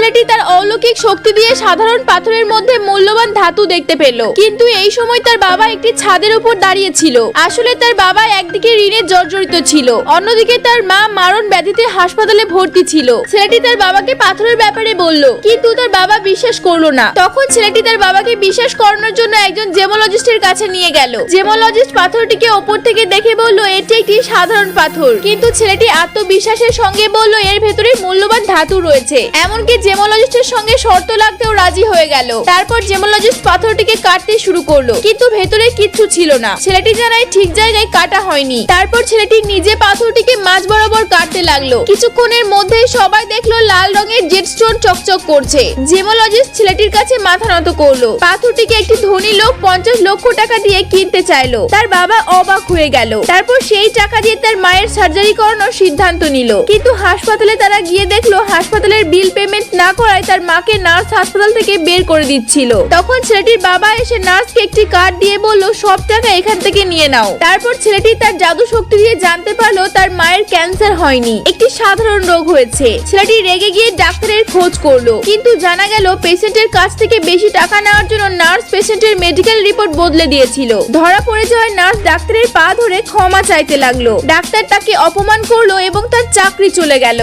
ছেলেটি তার অলৌকিক শক্তি দিয়ে সাধারণ পাথরের মধ্যে মূল্যবান ধাতু দেখতে পেল। কিন্তু এই সময় তার বাবা একটি ছাদের উপর দাঁড়িয়ে ছিল। আসলে তার বাবা একদিকে ঋণে জর্জরিত ছিল, অন্যদিকে তার মা মারণ ব্যাধিতে হাসপাতালে ভর্তি ছিল। ছেলেটি তার বাবাকে পাথরের ব্যাপারে বলল, কিন্তু তার বাবা বিশ্বাস করলো না। তখন ছেলেটি তার বাবাকে বিশ্বাস করানোর জন্য একজন জেমোলজিস্টের কাছে নিয়ে গেল। জেমোলজিস্ট পাথরটিকে ওপর থেকে দেখে বলল, এটি একটি সাধারণ পাথর। কিন্তু ছেলেটি আত্মবিশ্বাসের সঙ্গে বলল, এর ভেতরে মূল্যবান ধাতু রয়েছে। এমনকি জেমোলজিস্টের সঙ্গে শর্ত লাগতেও রাজি হয়ে গেল। তারপর জেমোলজিস্ট পাথরটিকে কাটতে শুরু করলো, কিন্তু ভেতরে কিচ্ছু ছিল না। ছেলেটি জানায় ঠিক জায়গায় কাটা হয়নি। তারপর ছেলেটি নিজে পাথরটিকে মাঝ বরাবর কাটতে লাগলো। কিছুক্ষণের মধ্যেই সবাই দেখলো লাল রঙের জেটস্টোন চকচক করছে। জেমোলজিস্ট ছেলেটির কাছে মাথা নত করলো। পাথরটিকে একটি ধনী লোক 50 লক্ষ টাকা দিয়ে কিনতে চাইলো। তার বাবা অবাক হয়ে গেল। তারপর সেই টাকা দিয়ে তার মায়ের সার্জারি করানোর সিদ্ধান্ত নিল। কিন্তু হাসপাতালে তারা গিয়ে দেখলো হাসপাতালের বিল পেমেন্ট না করায় তার মাকে নার্স হাসপাতাল থেকে বের করে দিচ্ছিল। তখন ছেলেটির বাবা এসে নার্সকে একটি কার্ড দিয়ে বলল, সব টাকা এখান থেকে নিয়ে নাও। তারপর ছেলেটি তার জাদু শক্তি দিয়ে জানতে পারলো তার মায়ের ক্যান্সার হয়নি, একটি সাধারণ রোগ হয়েছে। ছেলেটি রেগে গিয়ে ডাক্তারের খোঁজ করলো, কিন্তু জানা গেল পেশেন্টের কাছ থেকে বেশি টাকা নেওয়ার জন্য নার্স পেশেন্টের মেডিকেল রিপোর্ট বদলে দিয়েছিল। ধরা পড়ে যাওয়ায় নার্স ডাক্তারের পা ধরে ক্ষমা চাইতে লাগলো। ডাক্তার তাকে অপমান করলো এবং তার চাকরি চলে গেল।